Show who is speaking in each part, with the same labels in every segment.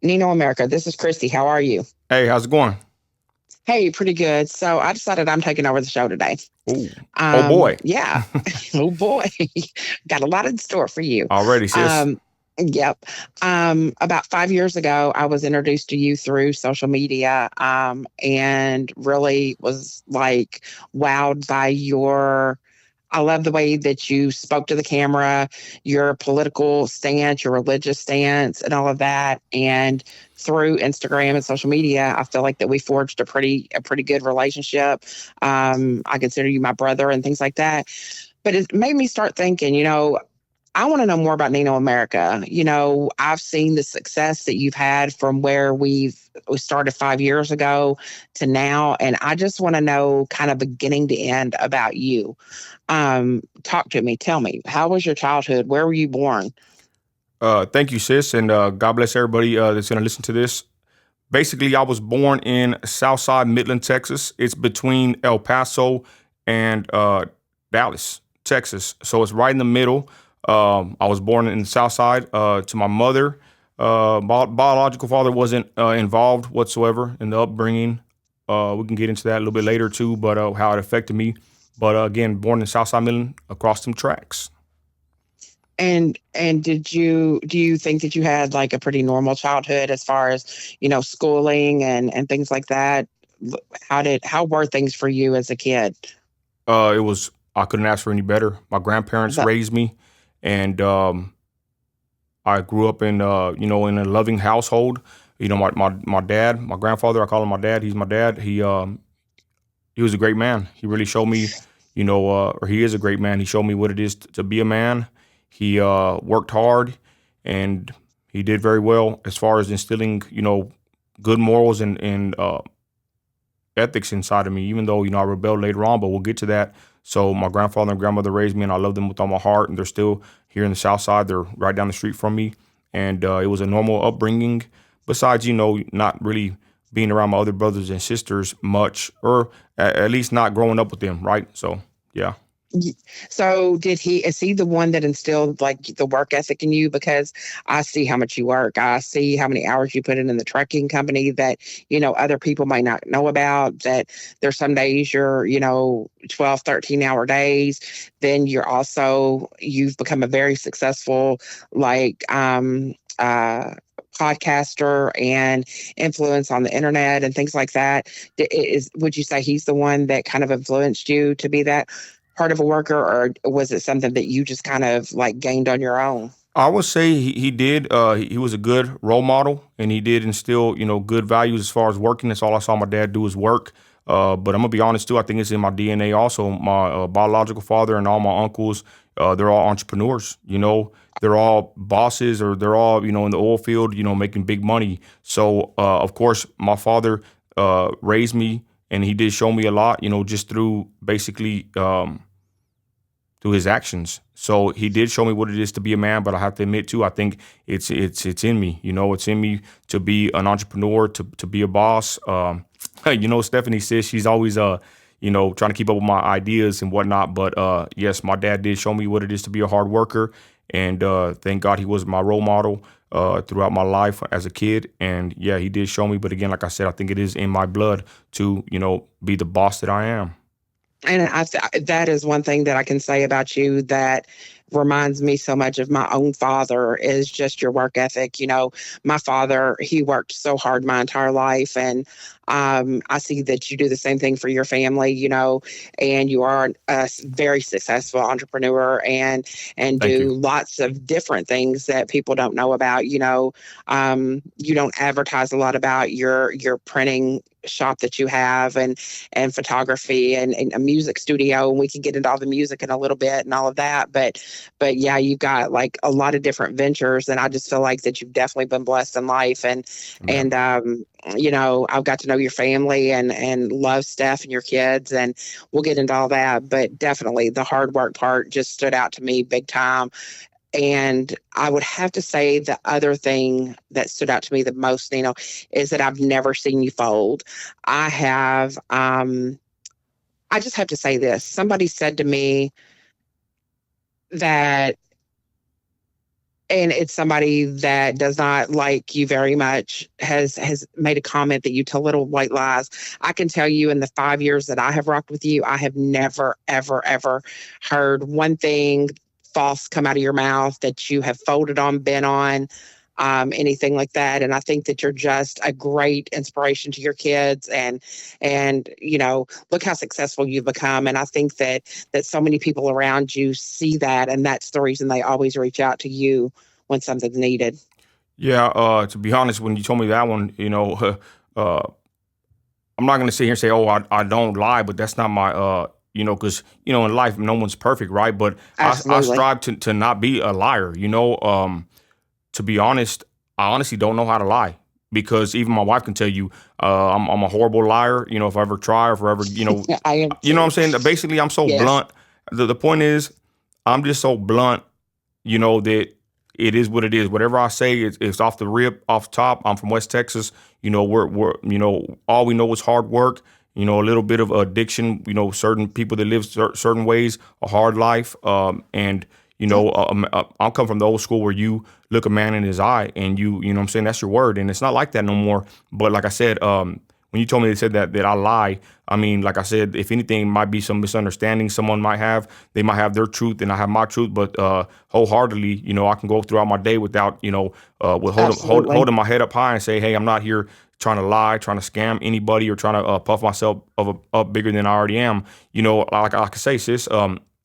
Speaker 1: Nino America, this is Christy. How are you?
Speaker 2: Hey, how's it going?
Speaker 1: Hey, pretty good. So I decided I'm taking over the show today.
Speaker 2: Oh, oh boy.
Speaker 1: Yeah. Oh boy. Got a lot in store for you.
Speaker 2: Already, sis.
Speaker 1: Um, yep. About 5 years ago, I was introduced to you through social media, and really was like wowed by your I love the way that you spoke to the camera, your political stance, your religious stance, and all of that. And through Instagram and social media, I feel like that we forged a pretty good relationship. I consider you my brother and things like that. But it made me start thinking, I want to know more about Nino America. I've seen the success that you've had from where we started 5 years ago to now, and I just want to know kind of beginning to end about you. Talk to me. Tell me, how was your childhood? Where were you born?
Speaker 2: Thank you, sis, and God bless everybody that's gonna listen to this. Basically, I was born in Southside Midland, Texas. It's between El Paso and Dallas, Texas. So it's right in the middle. I was born in the South Side to my mother. Biological father wasn't involved whatsoever in the upbringing. We can get into that a little bit later too, but how it affected me. But again, born in Southside Midland, across some tracks.
Speaker 1: And do you think that you had like a pretty normal childhood as far as, schooling and things like that? How were things for you as a kid?
Speaker 2: It was I couldn't ask for any better. My grandparents
Speaker 1: The,
Speaker 2: raised me, and I grew up in in a loving household. My dad, my grandfather, I call him my dad. He's my dad. He was a great man. He really showed me, or he is a great man. He showed me what it is to be a man. He worked hard, and he did very well as far as instilling, good morals and ethics inside of me. Even though I rebelled later on, but we'll get to that. So my grandfather and grandmother raised me, and I love them with all my heart. And they're still here in the South Side. They're right down the street from me, and it was a normal upbringing. Besides, not really being around my other brothers and sisters much, or at least not growing up with them, right? So, yeah.
Speaker 1: Y- So is he the one that instilled like the work ethic in you? Because I see how much you work. I see how many hours you put in the trucking company that, other people might not know about, that there's some days you're, 12, 13 hour days. Then you've become a very successful, like, podcaster and influence on the internet and things like that. Would you say he's the one that kind of influenced you to be that part of a worker, or was it something that you just kind of like gained on your own?
Speaker 2: I would say he did. He was a good role model, and he did instill, good values as far as working. That's all I saw my dad do is work. But I'm gonna be honest too. I think it's in my DNA. Also, my biological father and all my uncles, they're all entrepreneurs. They're all bosses, or they're all, in the oil field, making big money. So, of course, my father raised me, and he did show me a lot. Just through basically. Through his actions. So he did show me what it is to be a man, but I have to admit too, I think it's in me. It's in me to be an entrepreneur, to be a boss. Stephanie says she's always trying to keep up with my ideas and whatnot. But yes, my dad did show me what it is to be a hard worker, and thank God he was my role model throughout my life as a kid. And yeah, he did show me. But again, like I said, I think it is in my blood to be the boss that I am.
Speaker 1: And that is one thing that I can say about you that reminds me so much of my own father is just your work ethic. My father, he worked so hard my entire life. And I see that you do the same thing for your family, and you are a very successful entrepreneur and
Speaker 2: Thank
Speaker 1: do
Speaker 2: you.
Speaker 1: lots of different things that people don't know about. You don't advertise a lot about your printing shop that you have and photography and a music studio, and we can get into all the music in a little bit and all of that, but yeah, you've got like a lot of different ventures, and I just feel like that you've definitely been blessed in life. And
Speaker 2: Amen.
Speaker 1: I've got to know your family and love Steph and your kids, and we'll get into all that, but definitely the hard work part just stood out to me big time. And I would have to say the other thing that stood out to me the most, is that I've never seen you fold. I have, I just have to say this. Somebody said to me that and it's somebody that does not like you very much, has made a comment that you tell little white lies. I can tell you, in the 5 years that I have rocked with you, I have never, ever, ever heard one thing false come out of your mouth that you have folded on, been on, anything like that. And I think that you're just a great inspiration to your kids, and look how successful you've become. And I think that so many people around you see that, and that's the reason they always reach out to you when something's needed.
Speaker 2: Yeah, to be honest, when you told me that one, uh, I'm not gonna sit here and say, "Oh, I don't lie," but that's not my, because in life, no one's perfect, right? But I
Speaker 1: Absolutely.
Speaker 2: strive to not be a liar. To be honest, I honestly don't know how to lie because even my wife can tell you, I'm a horrible liar. If I ever try or if I ever,
Speaker 1: I am
Speaker 2: you know what
Speaker 1: too.
Speaker 2: I'm saying? Basically, I'm so
Speaker 1: Yes.
Speaker 2: blunt. The point is, I'm just so blunt, that it is what it is. Whatever I say, it's off the rip, off top. I'm from West Texas. We're all we know is hard work. A little bit of addiction. Certain people that live certain ways, a hard life. And I'll come from the old school where you look a man in his eye and you know what I'm saying, that's your word. And it's not like that no more. But like I said, when you told me they said that I lie, I mean, like I said, if anything, might be some misunderstanding someone might have. They might have their truth and I have my truth, but wholeheartedly, I can go throughout my day without, with
Speaker 1: Absolutely.
Speaker 2: holding my head up high and say, hey, I'm not here trying to lie, trying to scam anybody, or trying to puff myself up bigger than I already am. Like I can say, sis,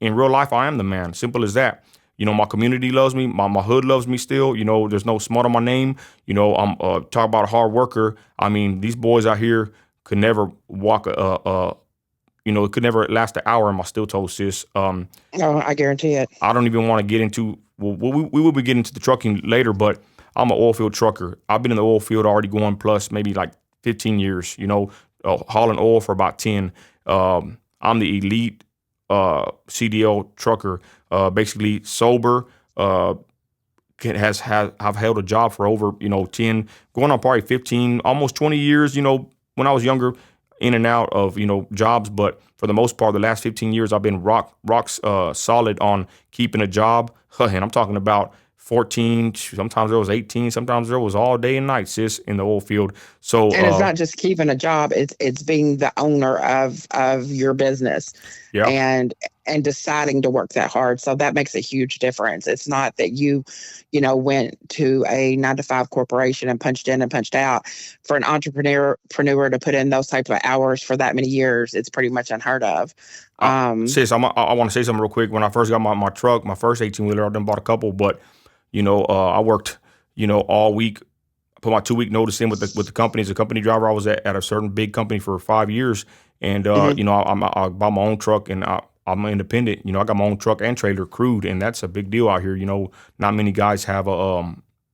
Speaker 2: in real life, I am the man. Simple as that. My community loves me. My hood loves me still. There's no smut on my name. I'm talk about a hard worker. I mean, these boys out here could never walk it could never last an hour in my steel toe, sis.
Speaker 1: No, I guarantee it.
Speaker 2: I don't even want to get into. Well, we will be getting to the trucking later, but I'm an oil field trucker. I've been in the oil field already going plus maybe like 15 years. Hauling oil for about 10. I'm the elite CDL trucker. Basically sober. I've held a job for over 10, going on probably 15, almost 20 years. When I was younger, in and out of jobs, but for the most part, the last 15 years, I've been rocks solid on keeping a job. And I'm talking about 14. Sometimes there was 18. Sometimes there was all day and night, sis, in the oil field. So
Speaker 1: And it's not just keeping a job, it's being the owner of your business,
Speaker 2: yeah.
Speaker 1: and deciding to work that hard. So that makes a huge difference. It's not that went to a 9 to 5 corporation and punched in and punched out. For an entrepreneur to put in those type of hours for that many years, it's pretty much unheard of.
Speaker 2: Sis, I want to say something real quick. When I first got my truck, my first 18-wheeler, I done bought a couple, but I worked all week. Put my 2 week notice in with the company. As a company driver, I was at a certain big company for 5 years, and
Speaker 1: Mhm.
Speaker 2: I bought my own truck, and I'm independent. I got my own truck and trailer crewed, and that's a big deal out here. Not many guys have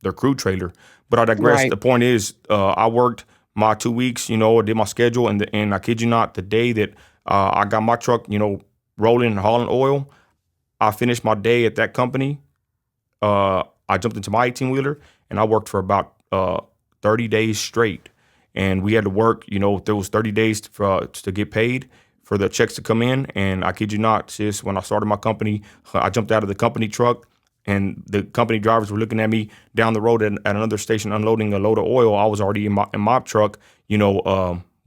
Speaker 2: their crew trailer. But I digress.
Speaker 1: Right.
Speaker 2: The point is, I worked my 2 weeks. I did my schedule, and I kid you not, the day that I got my truck, rolling and hauling oil, I finished my day at that company. I jumped into my 18-wheeler and I worked for about 30 days straight. And we had to work, there was 30 days to get paid for the checks to come in. And I kid you not, sis, when I started my company, I jumped out of the company truck and the company drivers were looking at me down the road at another station unloading a load of oil. I was already in my truck,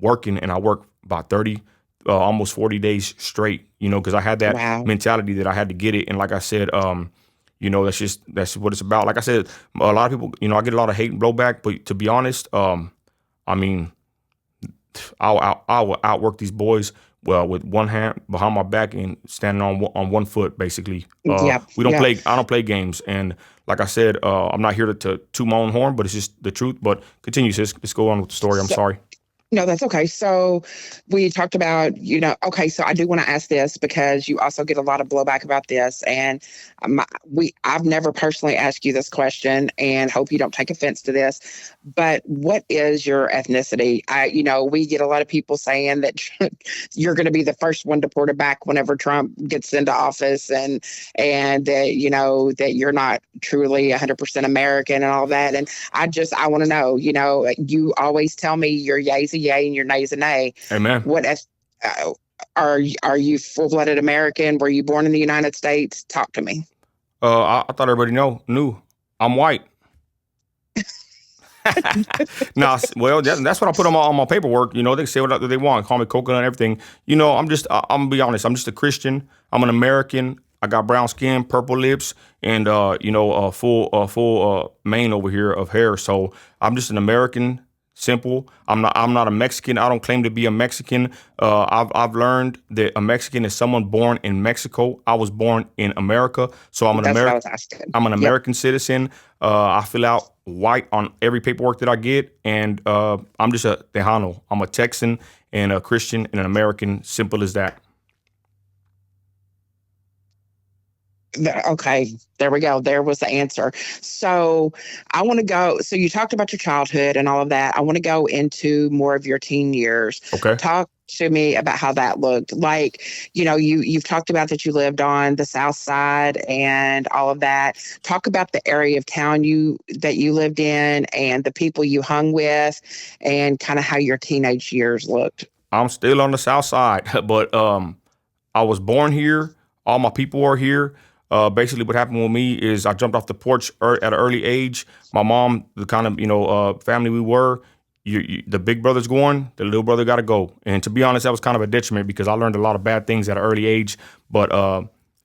Speaker 2: working, and I worked about 30, almost 40 days straight, because I had that
Speaker 1: Wow.
Speaker 2: mentality that I had to get it. And like I said, that's what it's about. Like I said, a lot of people, I get a lot of hate and blowback, but to be honest, I mean, I will outwork these boys well with one hand behind my back and standing on 1 foot, basically.
Speaker 1: Yep.
Speaker 2: We don't
Speaker 1: Yep.
Speaker 2: play. I don't play games, and like I said, I'm not here to toot my own horn, but it's just the truth. But continue, sis. Let's go on with the story. I'm
Speaker 1: So,
Speaker 2: sorry.
Speaker 1: no, that's okay. So we talked about, okay, so I do want to ask this because you also get a lot of blowback about this. And I've never personally asked you this question and hope you don't take offense to this, but what is your ethnicity? We get a lot of people saying that you're going to be the first one deported back whenever Trump gets into office, and that, that you're not truly 100% American and all that. And I want to know, you always tell me your yay's a yay and your nay's a nay.
Speaker 2: Amen.
Speaker 1: What uh, are you full-blooded American? Were you born in the United States? Talk to me.
Speaker 2: I thought everybody knew. I'm white. Nah, well, that's what I put on my paperwork. You know, they can say what they want, call me coconut and everything. You know, I'm gonna be honest. I'm just a Christian. I'm an American. I got brown skin, purple lips, and a full mane over here of hair. So I'm just an American. Simple. I'm not a Mexican. I don't claim to be a Mexican. I've learned that a Mexican is someone born in Mexico. I was born in America, so I'm an
Speaker 1: That's what I
Speaker 2: American.
Speaker 1: was asking.
Speaker 2: I'm an
Speaker 1: Yep.
Speaker 2: American citizen. I fill out white on every paperwork that I get, and I'm just a Tejano. I'm a Texan and a Christian and an American. Simple as that.
Speaker 1: Okay, there we go. There was the answer. So I want to go. So you talked about your childhood and all of that. I want to go into more of your teen years.
Speaker 2: Okay.
Speaker 1: Talk to me about how that looked. Like, you've talked about that you lived on the South Side and all of that. Talk about the area of town that you lived in and the people you hung with and kind of how your teenage years looked.
Speaker 2: I'm still on the South Side, but I was born here. All my people are here. Basically, what happened with me is I jumped off the porch at an early age. My mom, the kind of family we were, the big brother's going, the little brother got to go. And to be honest, that was kind of a detriment because I learned a lot of bad things at an early age. But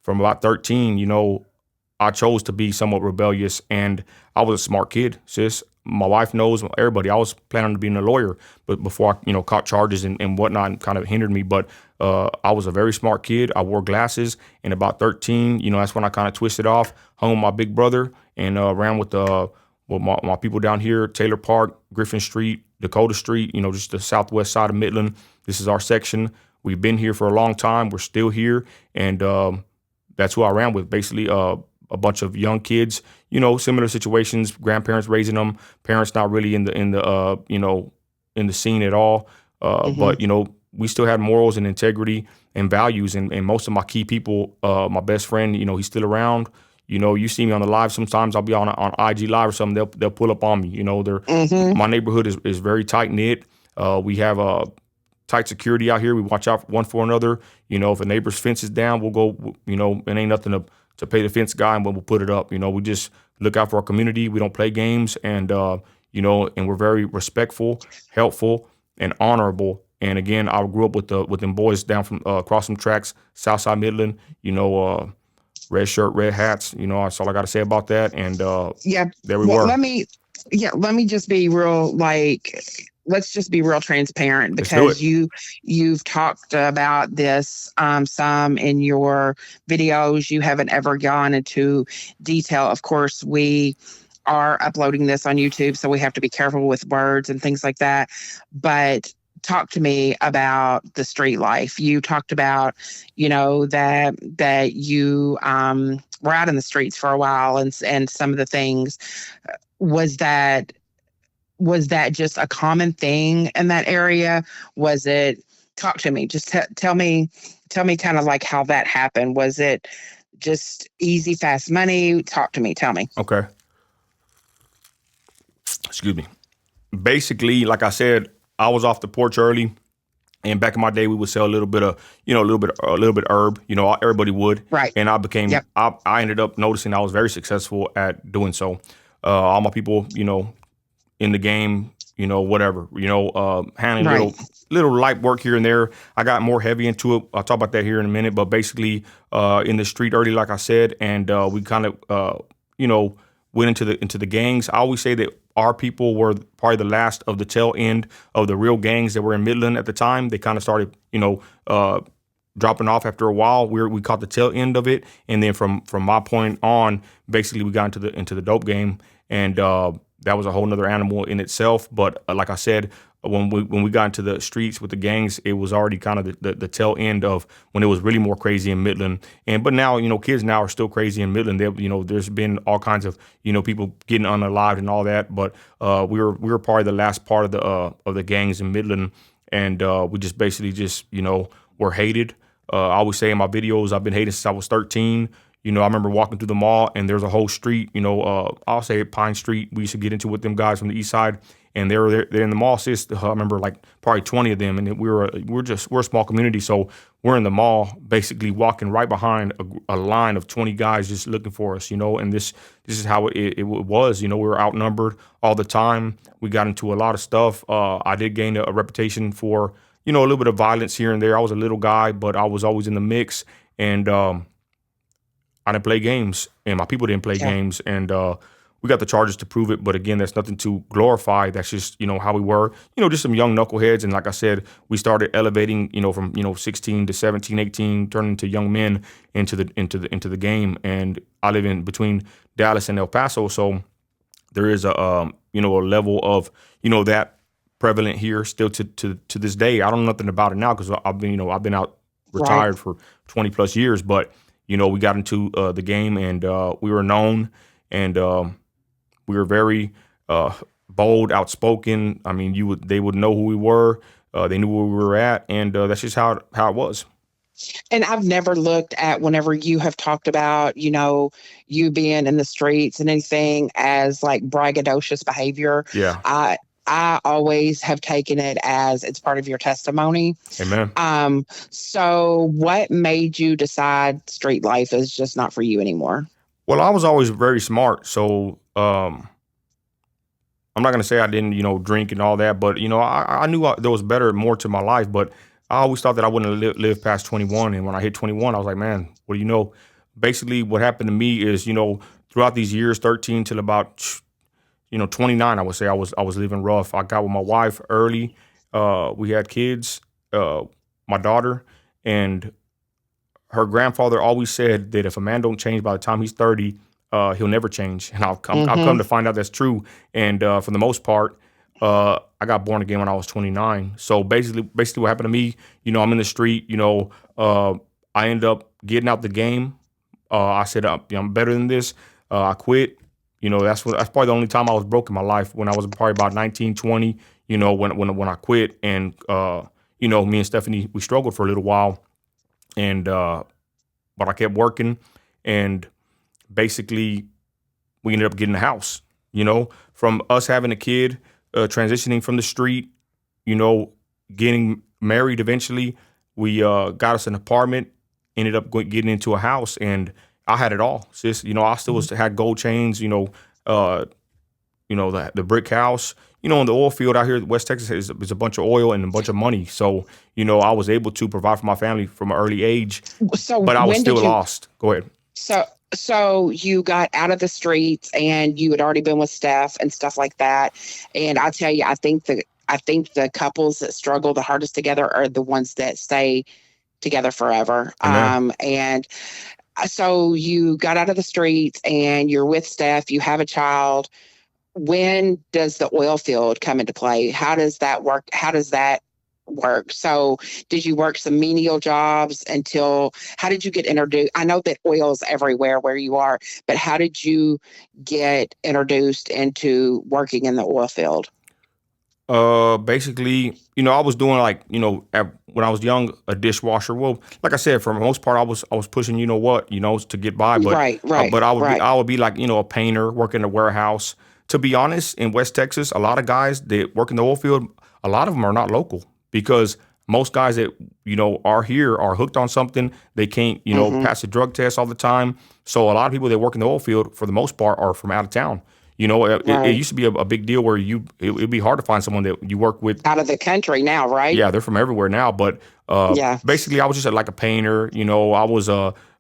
Speaker 2: from about 13, I chose to be somewhat rebellious, and I was a smart kid, sis. My wife knows, everybody. I was planning on being a lawyer, but before I, caught charges and whatnot, and kind of hindered me. But I was a very smart kid. I wore glasses, and about 13, that's when I kind of twisted off, hung with my big brother, and ran with my people down here, Taylor Park, Griffin Street, Dakota Street. Just the southwest side of Midland. This is our section. We've been here for a long time. We're still here, and that's who I ran with. Basically, a bunch of young kids, similar situations, grandparents raising them, parents not really in the scene at all.
Speaker 1: Hmm.
Speaker 2: But we still had morals and integrity and values, and most of my key people, my best friend, he's still around. You see me on the live sometimes. I'll be on IG live or something. They'll pull up on me.
Speaker 1: Hmm.
Speaker 2: My neighborhood is very tight knit. We have tight security out here. We watch out one for another. If a neighbor's fence is down, we'll go. It ain't nothing to pay the fence guy, and we'll put it up. We just look out for our community. We don't play games, and and we're very respectful, helpful, and honorable. And again, I grew up with them boys down from across some tracks, Southside Midland. Red shirt, red hats. That's all I got to say about that. And
Speaker 1: Yeah.
Speaker 2: there we
Speaker 1: Well,
Speaker 2: were.
Speaker 1: let me just be real, let's just be real transparent
Speaker 2: Let's do
Speaker 1: because
Speaker 2: it.
Speaker 1: you've talked about this some in your videos. You haven't ever gone into detail. Of course, we are uploading this on YouTube, so we have to be careful with words and things like that. But talk to me about the street life. You talked about, that you were out in the streets for a while, and some of the things. Was that just a common thing in that area? Was it? Talk to me. Just tell me kind of like how that happened. Was it just easy, fast money? Talk to me. Tell me.
Speaker 2: Okay. Excuse me. Basically, like I said, I was off the porch early. And back in my day, we would sell a little bit of, a little bit herb. Everybody would.
Speaker 1: Right.
Speaker 2: And
Speaker 1: Yep.
Speaker 2: I ended up noticing I was very successful at doing so. All my people, in the game, whatever, handling
Speaker 1: Right.
Speaker 2: little light work here and there. I got more heavy into it. I'll talk about that here in a minute. But basically, in the street early, like I said, and we kind of, went into the gangs. I always say that our people were probably the last of the tail end of the real gangs that were in Midland at the time. They kind of started, dropping off after a while. We caught the tail end of it, and then from my point on, basically we got into the dope game, and that was a whole nother animal in itself. But like I said, when we got into the streets with the gangs, it was already kind of the tail end of when it was really more crazy in Midland. But now, kids now are still crazy in Midland. There's been all kinds of people getting unalived and all that. But we were probably the last part of the gangs in Midland, and we just basically were hated. I always say in my videos, I've been hated since I was 13. I remember walking through the mall and there's a whole street, I'll say Pine Street. We used to get into with them guys from the east side. and they're in the mall. Sis, I remember like probably 20 of them, and we're a small community, so we're in the mall, basically walking right behind a line of 20 guys just looking for us, and this is how it was. We were outnumbered all the time. We got into a lot of stuff. I did gain a reputation for, a little bit of violence here and there. I was a little guy, but I was always in the mix, and I didn't play games, and my people didn't play
Speaker 1: Yeah.
Speaker 2: games, and we got the charges to prove it. But again, that's nothing to glorify. That's just how we were. Just some young knuckleheads, and like I said, we started elevating. From 16 to 17, 18, turning into young men into the game. And I live in between Dallas and El Paso, so there is a level of that prevalent here still to this day. I don't know nothing about it now because I've been out
Speaker 1: Right.
Speaker 2: retired for 20 plus years, but we got into the game, and we were known, and we were very bold, outspoken. I mean, they would know who we were. They knew where we were at, and that's just how it was.
Speaker 1: And I've never looked at, whenever you have talked about, you being in the streets and anything, as like braggadocious behavior.
Speaker 2: Yeah.
Speaker 1: I always have taken it as it's part of your testimony.
Speaker 2: Amen.
Speaker 1: So what made you decide street life is just not for you anymore?
Speaker 2: Well, I was always very smart, so I'm not gonna say I didn't, drink and all that, but I knew there was more to my life. But I always thought that I wouldn't live past 21, and when I hit 21, I was like, man, what do you know? Basically, what happened to me is, throughout these years, 13 till about 29, I would say I was living rough. I got with my wife early. We had kids, my daughter, and her grandfather always said that if a man don't change by the time he's 30, he'll never change. And I've come to find out that's true. And for the most part, I got born again when I was 29. So basically what happened to me, I'm in the street, I end up getting out the game. I said, I'm better than this. I quit. That's probably the only time I was broke in my life, when I was probably about 19, 20, when I quit. And, me and Stephanie, we struggled for a little while. And but I kept working, and basically we ended up getting a house. From us having a kid, transitioning from the street, getting married eventually, we got us an apartment, ended up getting into a house, and I had it all. Sis, I still had gold chains, the brick house. In the oil field out here in West Texas is a bunch of oil and a bunch of money. So, I was able to provide for my family from an early age,
Speaker 1: So
Speaker 2: but I was
Speaker 1: when
Speaker 2: still
Speaker 1: did you?
Speaker 2: lost. Go ahead.
Speaker 1: So you got out of the streets, and you had already been with Steph and stuff like that. And I tell you, I think the couples that struggle the hardest together are the ones that stay together forever.
Speaker 2: Amen.
Speaker 1: And so you got out of the streets, and you're with Steph. You have a child. When does the oil field come into play? How does that work? So did you work some menial jobs how did you get introduced? I know that oil's everywhere where you are, but how did you get introduced into working in the oil field?
Speaker 2: Basically, I was doing when I was young, a dishwasher. Well, like I said, for the most part, I was pushing, to get by. But
Speaker 1: Right,
Speaker 2: but
Speaker 1: right.
Speaker 2: I would be like, a painter, working in a warehouse. To be honest, in West Texas, a lot of guys that work in the oil field, a lot of them are not local, because most guys that are here are hooked on something. They can't pass a drug test all the time. So a lot of people that work in the oil field, for the most part, are from out of town. It
Speaker 1: Right.
Speaker 2: used to be a big deal where it'd be hard to find someone that you work with.
Speaker 1: Out of the country now, right?
Speaker 2: Yeah, they're from everywhere now. But
Speaker 1: Yeah.
Speaker 2: basically, I was just like a painter. I was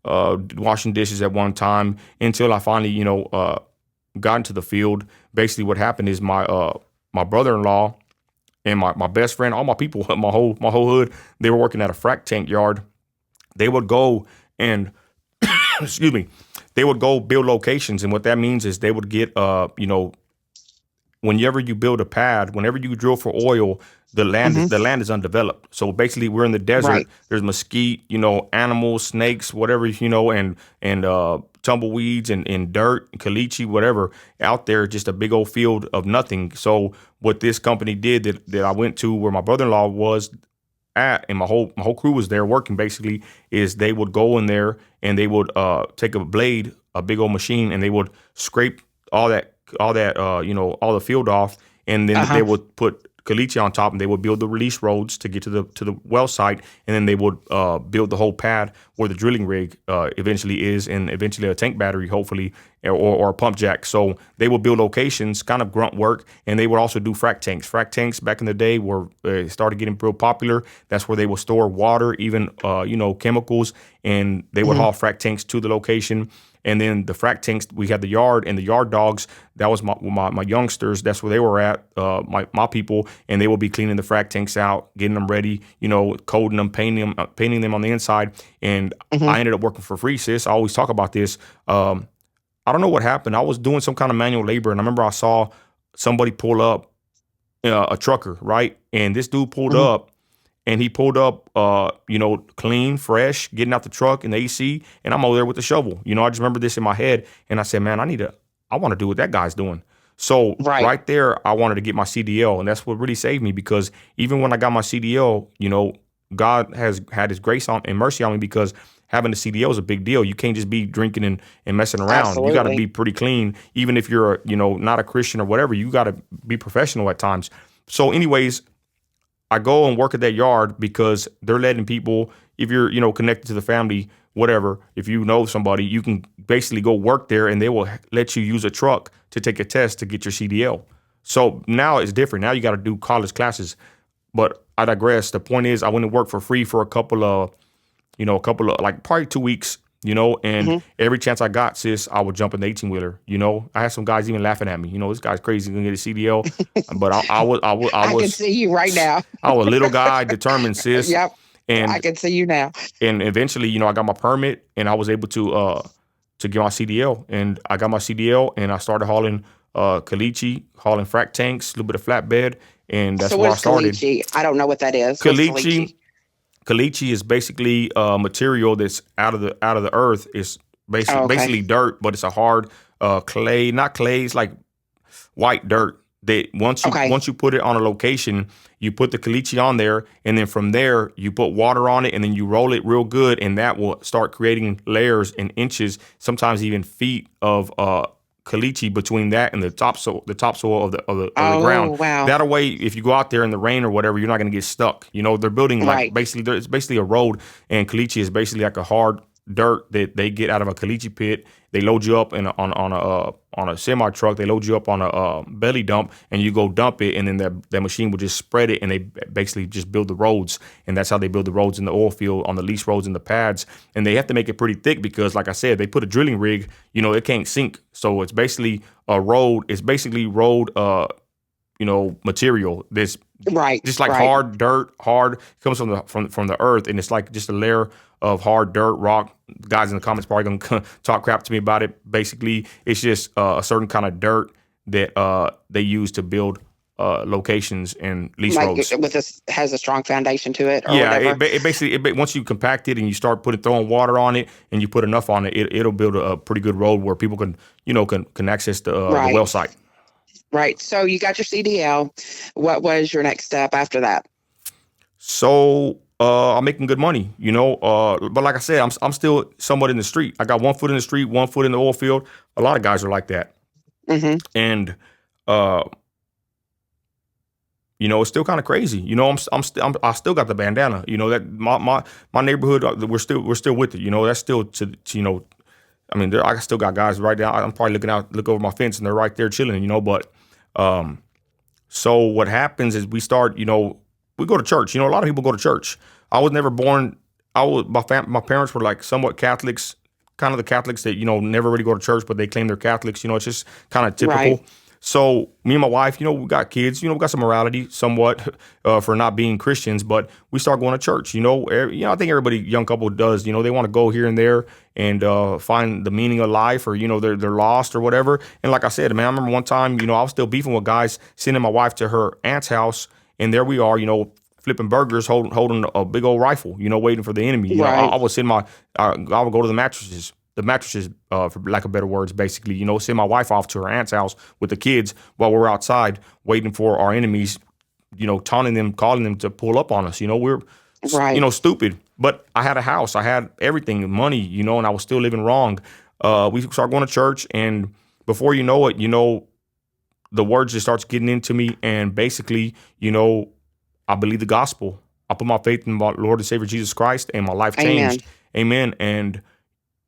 Speaker 2: washing dishes at one time, until I finally got into the field. Basically, what happened is my brother-in-law and my best friend, all my people, my whole hood, they were working at a frac tank yard. They would go and excuse me, they would go build locations, and what that means is they would get whenever you build a pad, whenever you drill for oil,
Speaker 1: Hmm.
Speaker 2: the land is undeveloped. So basically, we're in the desert.
Speaker 1: Right.
Speaker 2: There's mesquite, animals, snakes, whatever, and tumbleweeds and dirt, caliche, whatever out there. Just a big old field of nothing. So what this company did that I went to, where my brother-in-law was at, and my whole crew was there working, basically, is they would go in there, and they would take a blade, a big old machine, and they would scrape all the field off, and then they
Speaker 1: Uh-huh.
Speaker 2: would put caliche on top, and they would build the release roads to get to the well site, and then they would build the whole pad where the drilling rig eventually is, and eventually a tank battery, hopefully, or a pump jack. So they would build locations, kind of grunt work, and they would also do frac tanks. Frac tanks back in the day were started getting real popular. That's where they would store water, even chemicals, and they would
Speaker 1: Hmm.
Speaker 2: haul frac tanks to the location. And then the frac tanks, we had the yard and the yard dogs. That was my youngsters. That's where they were at, my people, and they would be cleaning the frac tanks out, getting them ready, coating them, painting them on the inside. And
Speaker 1: Hmm.
Speaker 2: I ended up working for free, sis. I always talk about this. I don't know what happened. I was doing some kind of manual labor, and I remember I saw somebody pull up, a trucker, right? And this dude pulled
Speaker 1: Hmm.
Speaker 2: up, and he pulled up, clean, fresh, getting out the truck in the AC, and I'm over there with the shovel. I just remember this in my head, and I said, man, I want to do what that guy's doing. So
Speaker 1: Right.
Speaker 2: right there, I wanted to get my CDL, and that's what really saved me, because even when I got my CDL, God has had His grace on and mercy on me, because having a CDL is a big deal. You can't just be drinking and messing around. You got to
Speaker 1: Absolutely.
Speaker 2: be pretty clean, even if you're not a Christian or whatever. You got to be professional at times. So, anyways, I go and work at that yard because they're letting people, if you're, connected to the family, whatever, if you know somebody, you can basically go work there, and they will let you use a truck to take a test to get your CDL. So now it's different. Now you got to do college classes. But I digress. The point is, I went to work for free for a couple of like probably 2 weeks, and
Speaker 1: Hmm.
Speaker 2: every chance I got, sis, I would jump in the 18-wheeler. I had some guys even laughing at me. This guy's crazy, gonna get a CDL. But I
Speaker 1: I can
Speaker 2: was
Speaker 1: see you right now.
Speaker 2: I was a little guy, determined, sis.
Speaker 1: Yep. I
Speaker 2: And
Speaker 1: can see you now.
Speaker 2: and eventually, I got my permit, and I was able to get my CDL. And I got my CDL, and I started hauling caliche, hauling frac tanks, a little bit of flatbed, and
Speaker 1: So
Speaker 2: that's
Speaker 1: what
Speaker 2: where I
Speaker 1: is
Speaker 2: started.
Speaker 1: caliche? I don't know what that is. What's
Speaker 2: Caliche
Speaker 1: caliche?
Speaker 2: Caliche is basically material that's out of the earth. It's
Speaker 1: Oh, okay.
Speaker 2: basically dirt, but it's a hard clay, not clay. It's like white dirt that once you
Speaker 1: Okay.
Speaker 2: once you put it on a location, you put the caliche on there, and then from there you put water on it, and then you roll it real good, and that will start creating layers and inches, sometimes even feet of caliche between that and the topsoil of the ground.
Speaker 1: Oh, wow.
Speaker 2: That way, if you go out there in the rain or whatever, you're not going to get stuck. They're building like
Speaker 1: Right.
Speaker 2: basically it's basically a road, and caliche is basically like a hard dirt that they get out of a caliche pit. They load you up on a semi truck. They load you up on a belly dump, and you go dump it, and then that machine will just spread it, and they basically just build the roads. And that's how they build the roads in the oil field, on the lease roads and the pads. And they have to make it pretty thick because, like I said, they put a drilling rig. It can't sink. So it's basically a road. It's basically road material that's
Speaker 1: Right.
Speaker 2: just like
Speaker 1: Right.
Speaker 2: hard dirt. Hard comes from the earth, and it's like just a layer of hard dirt, rock. Guys in the comments probably gonna talk crap to me about it. Basically, it's just a certain kind of dirt that they use to build locations and lease
Speaker 1: Like
Speaker 2: roads.
Speaker 1: with this has a strong foundation to it or
Speaker 2: Yeah,
Speaker 1: whatever.
Speaker 2: it basically once you compact it and you start throwing water on it, and you put enough on it, it'll build a pretty good road where people can access the
Speaker 1: Right.
Speaker 2: well site.
Speaker 1: Right. So you got your CDL. What was your next step after that?
Speaker 2: So I'm making good money, but like I said, I'm still somewhat in the street. I got one foot in the street, one foot in the oil field. A lot of guys are like that,
Speaker 1: Hmm.
Speaker 2: and uh, it's still kind of crazy. I still got the bandana. That my neighborhood, we're still with it. That's still to. I mean, I still got guys right now. I'm probably look over my fence, and they're right there chilling. But um, so what happens is we start. We go to church. A lot of people go to church. I was never born. My parents were like somewhat Catholics, kind of the Catholics that never really go to church, but they claim they're Catholics. It's just kind of
Speaker 1: Right.
Speaker 2: typical. So me and my wife, we got kids. We got some morality somewhat for not being Christians, but we start going to church. I think everybody, young couple, does. They want to go here and there and find the meaning of life, or they're lost or whatever. And like I said, man, I remember one time, I was still beefing with guys, sending my wife to her aunt's house, and there we are, flipping burgers, holding a big old rifle, waiting for the enemy. I
Speaker 1: Right.
Speaker 2: would send I would go to the mattresses. For lack of better words, basically, send my wife off to her aunt's house with the kids while we're outside waiting for our enemies, taunting them, calling them to pull up on us. We're,
Speaker 1: Right.
Speaker 2: stupid. But I had a house, I had everything, money, and I was still living wrong. We started going to church, and before you know it, the word just starts getting into me, and basically, I believe the gospel. I put my faith in my Lord and Savior Jesus Christ, and my life
Speaker 1: Amen.
Speaker 2: changed. Amen. And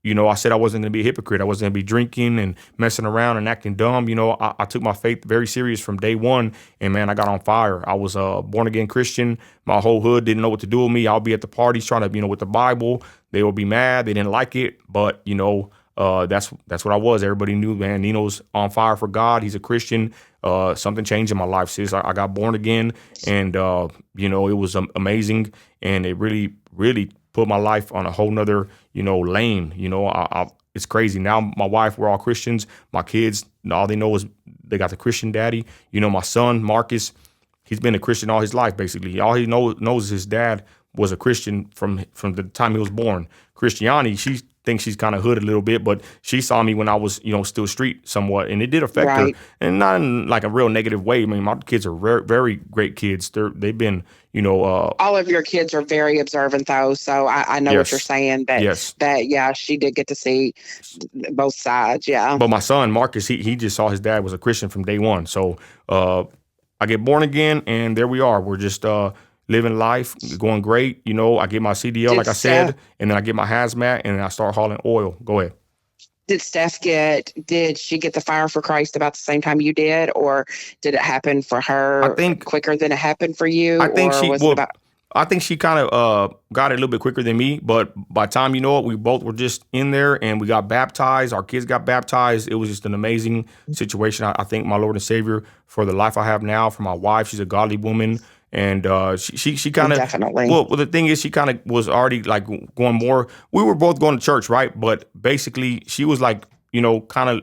Speaker 2: I said I wasn't going to be a hypocrite. I wasn't going to be drinking and messing around and acting dumb. I took my faith very serious from day one, and man, I got on fire. I was a born again Christian. My whole hood didn't know what to do with me. I'll be at the parties trying to, with the Bible. They would be mad. They didn't like it, but that's what I was. Everybody knew, man, Nino's on fire for God. He's a Christian. Something changed in my life, sis. I got born again, and it was amazing, and it really, really put my life on a whole nother, lane. It's crazy. Now my wife, we're all Christians. My kids, all they know is they got the Christian daddy. My son, Marcus, he's been a Christian all his life, basically. All he knows is his dad was a Christian from the time he was born. Christiani, she thinks she's kind of hood a little bit, but she saw me when I was, still street somewhat, and it did affect her,
Speaker 1: Right.
Speaker 2: and not in like a real negative way. I mean, my kids are very, very great kids. They've been,
Speaker 1: All of your kids are very observant, though, so I know what you're
Speaker 2: yes,
Speaker 1: saying.
Speaker 2: yes.
Speaker 1: That yeah, she did get to see both sides. Yeah.
Speaker 2: But my son Marcus, he just saw his dad was a Christian from day one. So I get born again, and there we are. We're just living life, going great. I get my CDL,
Speaker 1: Did
Speaker 2: like I
Speaker 1: Steph
Speaker 2: said, and then I get my hazmat, and then I start hauling oil. Go ahead.
Speaker 1: did she get the fire for Christ about the same time you did, or did it happen for
Speaker 2: I
Speaker 1: her
Speaker 2: think
Speaker 1: quicker than it happened for you,
Speaker 2: I think
Speaker 1: or
Speaker 2: she
Speaker 1: was it
Speaker 2: well,
Speaker 1: about
Speaker 2: I think she kind of got it a little bit quicker than me. But by the time you know it, we both were just in there, and we got baptized. Our kids got baptized. It was just an amazing situation. I thank my Lord and Savior for the life I have now. For my wife, she's a godly woman, and she kind of
Speaker 1: definitely?
Speaker 2: well, the thing is, she kind of was already like going more. We were both going to church, right? But basically, she was like kind of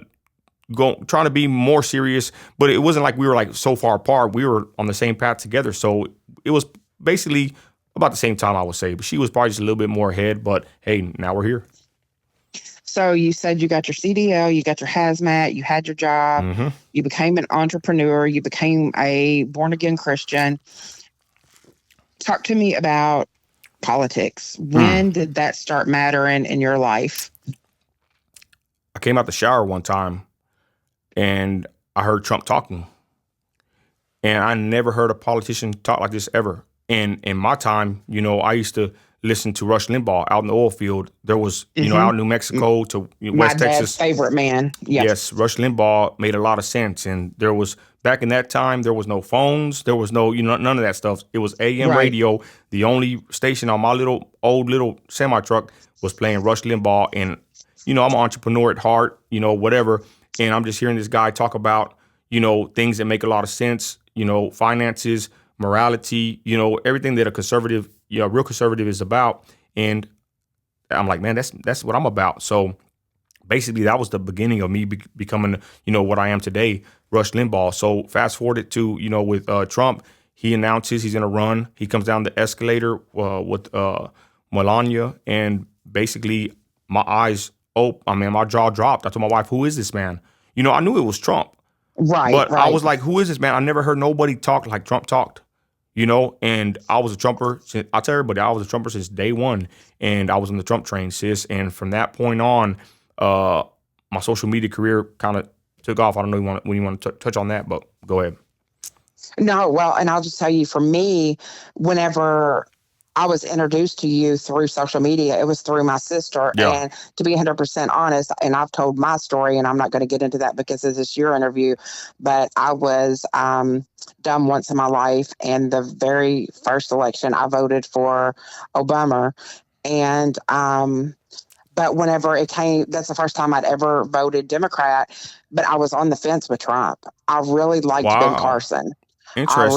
Speaker 2: trying to be more serious, but it wasn't like we were like so far apart. We were on the same path together, so it was basically about the same time, I would say. But she was probably just a little bit more ahead. But hey, now we're here.
Speaker 1: So you said you got your CDL, you got your hazmat, you had your job,
Speaker 2: hmm
Speaker 1: you became an entrepreneur, you became a born again Christian. Talk to me about politics.
Speaker 2: Hmm.
Speaker 1: When did that start mattering in your life?
Speaker 2: I came out the shower one time and I heard Trump talking, and I never heard a politician talk like this ever. And in my time, I used to listen to Rush Limbaugh out in the oil field. There was, out
Speaker 1: Hmm.
Speaker 2: in New Mexico to
Speaker 1: My
Speaker 2: West
Speaker 1: dad's
Speaker 2: Texas.
Speaker 1: favorite man. Yep.
Speaker 2: Yes, Rush Limbaugh made a lot of sense. And there was, back in that time, there was no phones. There was no, none of that stuff. It was AM
Speaker 1: Right.
Speaker 2: radio. The only station on my little semi truck was playing Rush Limbaugh. And, I'm an entrepreneur at heart, whatever. And I'm just hearing this guy talk about, things that make a lot of sense, finances, morality, everything that a conservative, real conservative is about. And I'm like, man, that's what I'm about. So basically, that was the beginning of me becoming, what I am today, Rush Limbaugh. So fast forwarded to, with Trump, he announces he's going to run. He comes down the escalator with Melania, and basically my my jaw dropped. I told my wife, "Who is this man?" I knew it was Trump,
Speaker 1: Right.
Speaker 2: but I
Speaker 1: Right.
Speaker 2: was like, "Who is this man?" I never heard nobody talk like Trump talked. And I was a Trumper. I tell everybody, I was a Trumper since day one, and I was on the Trump train, sis. And from that point on, my social media career kind of took off. I don't know when you want to touch on that, but go ahead.
Speaker 1: No, well, and I'll just tell you, for me, whenever I was introduced to you through social media, it was through my sister.
Speaker 2: Yeah.
Speaker 1: And to be 100% honest, and I've told my story, and I'm not going to get into that because this is your interview, but I was dumb once in my life. And the very first election, I voted for Obama. And but whenever it came, that's the first time I'd ever voted Democrat, but I was on the fence with Trump. I really liked Ben
Speaker 2: Wow.
Speaker 1: Carson.
Speaker 2: Interesting.
Speaker 1: I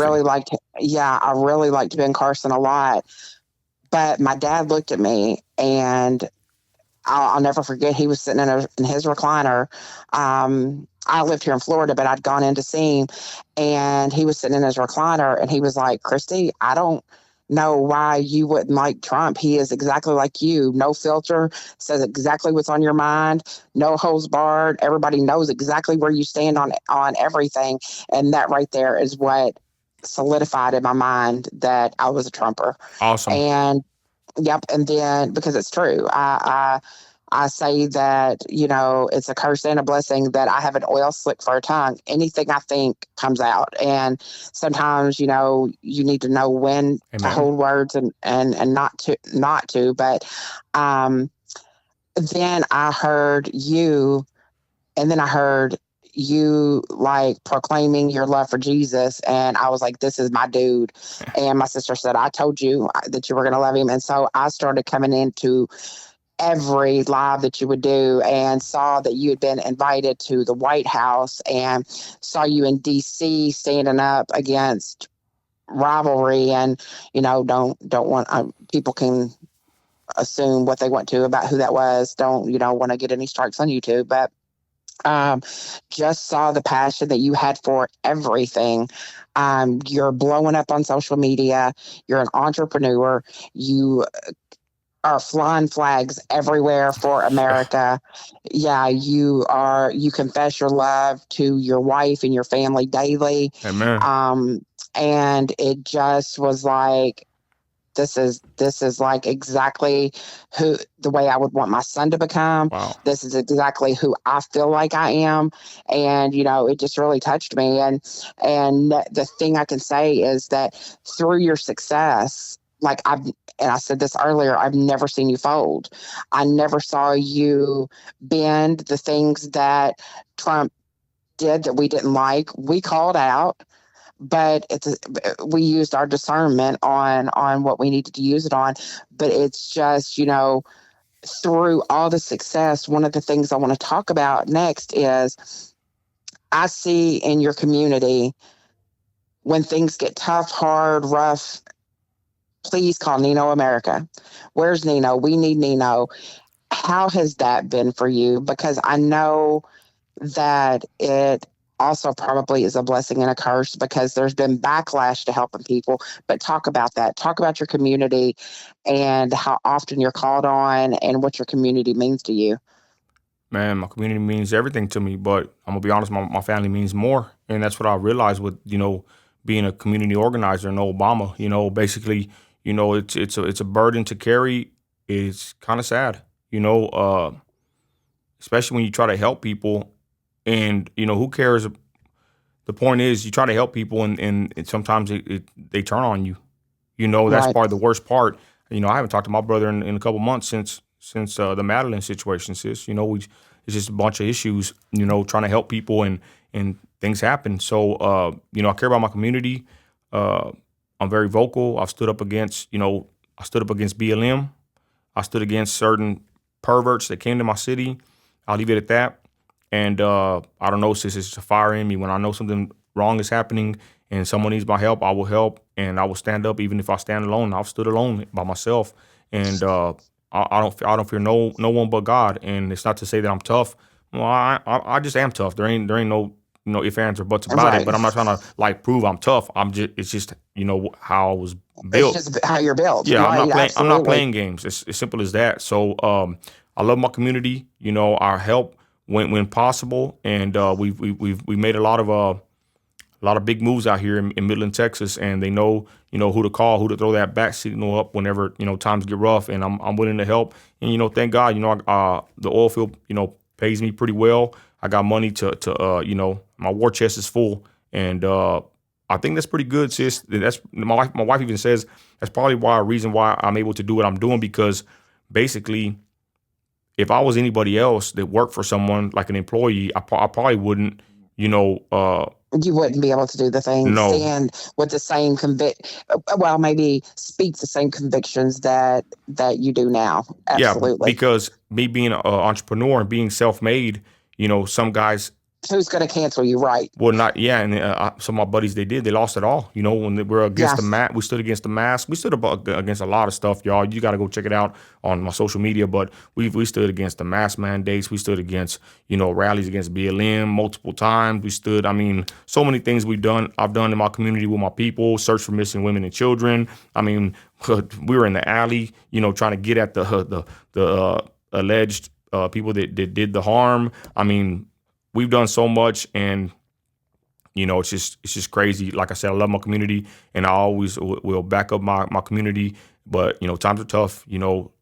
Speaker 1: really liked Ben Carson a lot. But my dad looked at me, and I'll never forget. He was sitting in his recliner. I lived here in Florida, but I'd gone in to see him, and he was sitting in his recliner, and he was like, "Christy, I don't know why you wouldn't like Trump. He is exactly like you. No filter, says exactly what's on your mind, no holds barred. Everybody knows exactly where you stand on everything." And that right there is what solidified in my mind that I was a Trumper.
Speaker 2: Awesome.
Speaker 1: And yep, and then because it's true, I say that, it's a curse and a blessing that I have an oil slick for a tongue. Anything I think comes out. And sometimes, you need to know when to
Speaker 2: Amen.
Speaker 1: hold words and not to. But um, then I heard you, and then I heard you like proclaiming your love for Jesus. And I was like, this is my dude. And my sister said, I told you that you were going to love him. And so I started coming into every live that you would do and saw that you had been invited to the White House and saw you in DC standing up against rivalry. And don't want people can assume what they want to about who that was. Don't want to get any strikes on YouTube, but um, just saw the passion that you had for everything. You're blowing up on social media. You're an entrepreneur. You are flying flags everywhere for America. Yeah, you confess your love to your wife and your family daily.
Speaker 2: Amen.
Speaker 1: Um, and it just was like, this is like exactly who the way I would want my son to become.
Speaker 2: Wow.
Speaker 1: This is exactly who I feel like I am. And it just really touched me. And the thing I can say is that through your success, like and I said this earlier, I've never seen you fold. I never saw you bend. The things that Trump did that we didn't like, we called out, but we used our discernment on what we needed to use it on. But it's just, through all the success, one of the things I want to talk about next is I see in your community, when things get tough, hard, rough, please call Nino America. Where's Nino? We need Nino. How has that been for you? Because I know that it also probably is a blessing and a curse, because there's been backlash to helping people. But talk about that. Talk about your community and how often you're called on and what your community means to you.
Speaker 2: Man, my community means everything to me, but I'm gonna be honest, my family means more. And that's what I realized with, being a community organizer in Obama. Basically, it's a burden to carry. It's kind of sad, especially when you try to help people, and who cares. The point is, you try to help people, and sometimes they turn on you. That's
Speaker 1: Right.
Speaker 2: probably the worst part. I haven't talked to my brother in a couple months since the Madeline situation. Sis, it's just a bunch of issues. Trying to help people, and things happen. So I care about my community. I'm very vocal. I stood up against BLM. I stood against certain perverts that came to my city. I'll leave it at that. And I don't know, sis, it's just a fire in me. When I know something wrong is happening and someone needs my help, I will help, and I will stand up, even if I stand alone. I've stood alone by myself, and I don't fear no one but God. And it's not to say that I'm tough. Well, I just am tough. There ain't no ifs, ands, or buts about it.
Speaker 1: Right.
Speaker 2: But I'm not trying to like prove I'm tough. It's just how I was
Speaker 1: It's
Speaker 2: built.
Speaker 1: just how you're built.
Speaker 2: Yeah, I'm
Speaker 1: Right.
Speaker 2: not playing. I'm not
Speaker 1: Absolutely.
Speaker 2: playing games. It's as simple as that. So I love my community. Our help when possible, and we made a lot of big moves out here in Midland, Texas, and they know who to call, who to throw that back signal up whenever times get rough, and I'm willing to help. And thank God, the oil field pays me pretty well. I got money to my war chest is full, and I think that's pretty good, sis. That's my wife even says that's probably a reason why I'm able to do what I'm doing, because basically, if I was anybody else that worked for someone like an employee, I probably wouldn't,
Speaker 1: You wouldn't be able to do the thing,
Speaker 2: know.
Speaker 1: stand with the same well, maybe speak the same convictions that you do now.
Speaker 2: Yeah,
Speaker 1: Absolutely.
Speaker 2: because me being an entrepreneur and being self-made, some guys
Speaker 1: Who's going to cancel you? Right.
Speaker 2: well, not yeah, and some of my buddies they lost it all. When they were against
Speaker 1: Yeah.
Speaker 2: the mat, we stood against the mask. We stood against a lot of stuff, y'all. You got to go check it out on my social media. But we stood against the mask mandates. We stood against rallies against BLM multiple times. We stood. I mean, so many things I've done in my community with my people. Search for missing women and children. I mean, we were in the alley, trying to get at the alleged people that did the harm. I mean, we've done so much, and it's just crazy. Like I said, I love my community, and I always will back up my community. But times are tough.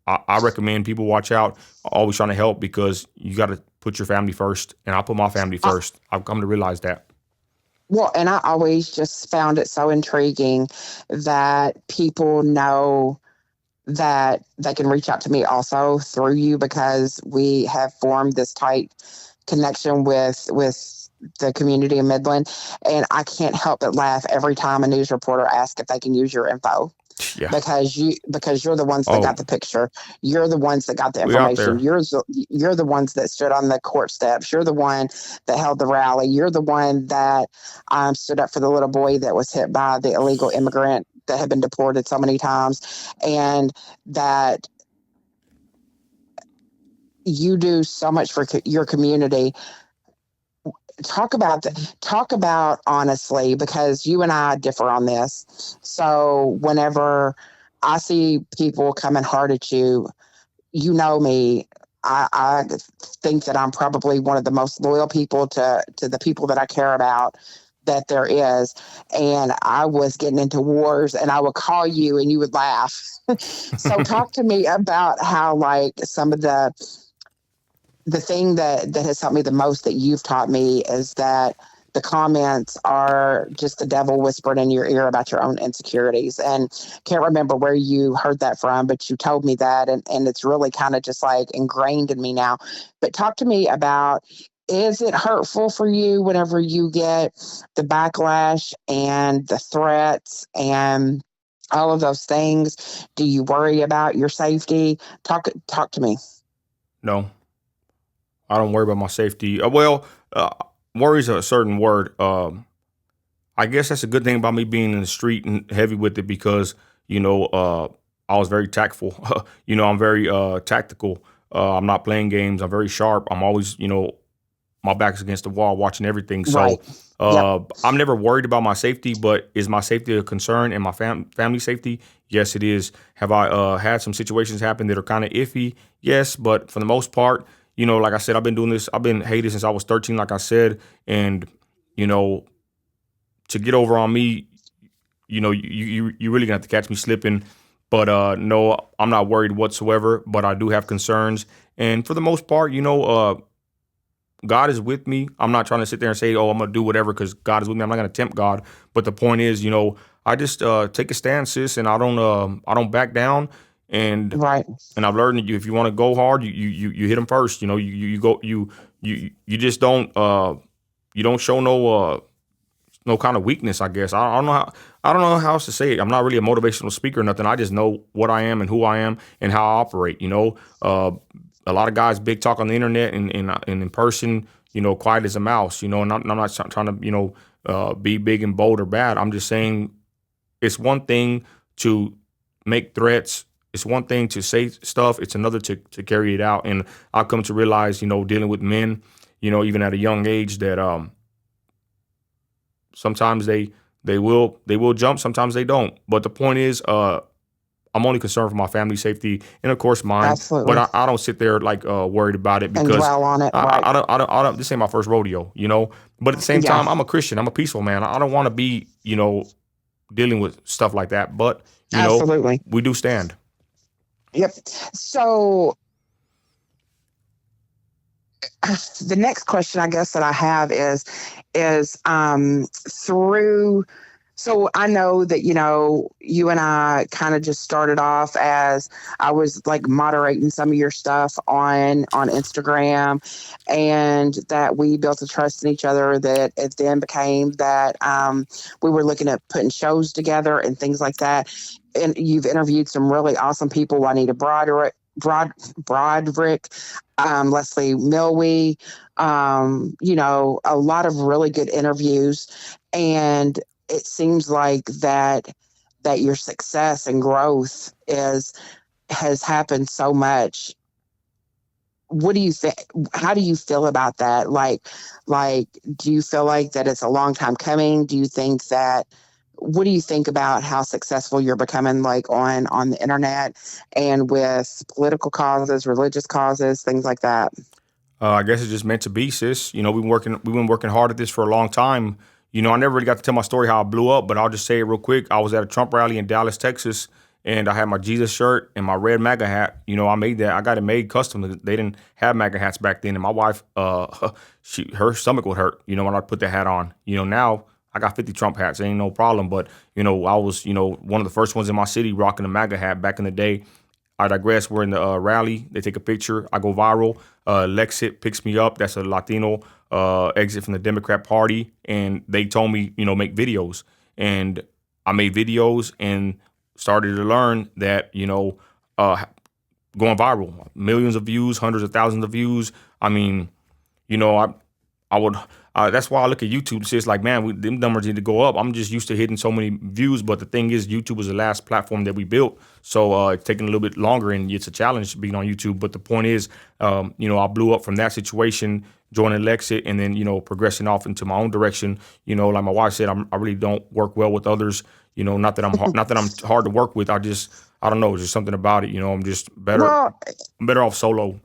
Speaker 2: I recommend people watch out. Always trying to help because you got to put your family first, and I put my family
Speaker 1: I,
Speaker 2: first. I've come to realize that.
Speaker 1: well, and I always just found it so intriguing that people know that they can reach out to me also through you, because we have formed this tight connection with the community in Midland. And I can't help but laugh every time a news reporter asks if they can use your info,
Speaker 2: Yeah.
Speaker 1: because you're the ones that
Speaker 2: Oh,
Speaker 1: got the picture. You're the ones that got the
Speaker 2: we out
Speaker 1: information.
Speaker 2: there.
Speaker 1: You're the ones that stood on the court steps. You're the one that held the rally. You're the one that stood up for the little boy that was hit by the illegal immigrant that had been deported so many times, and that you do so much for your community. Talk about honestly, because you and I differ on this. So whenever I see people coming hard at you, you know me. I think that I'm probably one of the most loyal people to the people that I care about that there is. And I was getting into wars, and I would call you and you would laugh. So talk to me about how, like, some of the thing that has helped me the most that you've taught me is that the comments are just the devil whispered in your ear about your own insecurities. And can't remember where you heard that from, but you told me that, and it's really kind of just like ingrained in me now. But talk to me about, is it hurtful for you whenever you get the backlash and the threats and all of those things? Do you worry about your safety? Talk to me.
Speaker 2: No, I don't worry about my safety. Worry is a certain word. I guess that's a good thing about me being in the street and heavy with it because I was very tactful. I'm very tactical. I'm not playing games. I'm very sharp. I'm always my back's against the wall, watching everything.
Speaker 1: Right.
Speaker 2: So
Speaker 1: Yep.
Speaker 2: I'm never worried about my safety. But is my safety a concern and my family safety? Yes, it is. Have I had some situations happen that are kind of iffy? Yes, but for the most part, like I said, I've been doing this. I've been hated since I was 13, like I said, and you know, to get over on me, you really gonna have to catch me slipping. But no, I'm not worried whatsoever. But I do have concerns, and for the most part, God is with me. I'm not trying to sit there and say, "Oh, I'm gonna do whatever" because God is with me. I'm not gonna tempt God. But the point is, I just take a stand, sis, and I don't back down. And
Speaker 1: Right.
Speaker 2: and I've learned that if you want to go hard, you hit them first. You go you just don't show no kind of weakness. I guess I don't know how else to say it. I'm not really a motivational speaker or nothing. I just know what I am and who I am and how I operate. A lot of guys big talk on the internet and in person, quiet as a mouse. And I'm not trying to be big and bold or bad. I'm just saying it's one thing to make threats. It's one thing to say stuff. It's another to carry it out. And I've come to realize, dealing with men, even at a young age, that sometimes they will jump, sometimes they don't. But the point is, I'm only concerned for my family safety and of course mine. But
Speaker 1: Absolutely.
Speaker 2: I don't sit there like worried about it
Speaker 1: And
Speaker 2: because
Speaker 1: dwell on it. Right.
Speaker 2: I don't. This ain't my first rodeo. But at the same
Speaker 1: Yeah.
Speaker 2: time, I'm a Christian. I'm a peaceful man. I don't want to be dealing with stuff like that. But
Speaker 1: Absolutely.
Speaker 2: we do stand.
Speaker 1: Yep. So the next question I guess that I have is through, so I know that you and I kind of just started off as I was like moderating some of your stuff on Instagram, and that we built a trust in each other that it then became that we were looking at putting shows together and things like that. And you've interviewed some really awesome people: Juanita Broderick, Leslie Milwee, a lot of really good interviews. And it seems like that your success and growth has happened so much. What do you think? How do you feel about that? Like, do you feel like that it's a long time coming? Do you think that? What do you think about how successful you're becoming, like on the internet and with political causes, religious causes, things like that?
Speaker 2: I guess it's just meant to be, sis. We've been working hard at this for a long time. I never really got to tell my story how I blew up, but I'll just say it real quick. I was at a Trump rally in Dallas, Texas, and I had my Jesus shirt and my red MAGA hat. I made that. I got it made custom. They didn't have MAGA hats back then, and my wife, her stomach would hurt, when I put the hat on. Now I got 50 Trump hats. It ain't no problem. But I was, one of the first ones in my city rocking a MAGA hat back in the day. I digress. We're in the rally. They take a picture. I go viral. Lexit picks me up. That's a Latino exit from the Democrat Party, and they told me, make videos. And I made videos and started to learn that, going viral, millions of views, hundreds of thousands of views. I mean, I would. That's why I look at YouTube. It's like, man, them numbers need to go up. I'm just used to hitting so many views, but the thing is, YouTube was the last platform that we built, so it's taking a little bit longer, and it's a challenge being on YouTube. But the point is, I blew up from that situation, joining Lexit, and then progressing off into my own direction. Like my wife said, I really don't work well with others. Not that I'm hard to work with. I don't know. There's just something about it. I'm just better.
Speaker 1: Well,
Speaker 2: I'm better off solo.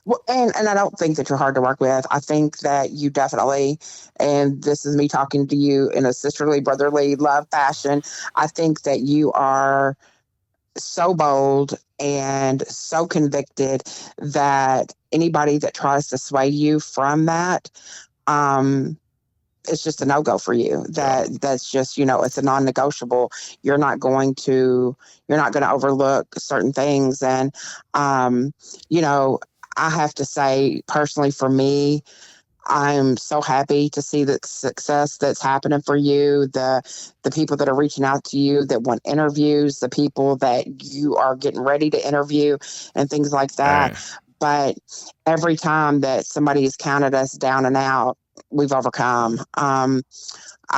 Speaker 1: Well, and I don't think that you're hard to work with. I think that you definitely, and this is me talking to you in a sisterly, brotherly love fashion. I think that you are so bold and so convicted that anybody that tries to sway you from that, it's just a no-go for you. That's just, it's a non-negotiable. You're not going to overlook certain things. And, I have to say, personally, for me, I'm so happy to see the success that's happening for you, the people that are reaching out to you that want interviews, the people that you are getting ready to interview and things like that.
Speaker 2: Dang.
Speaker 1: But every time that somebody has counted us down and out, we've overcome. I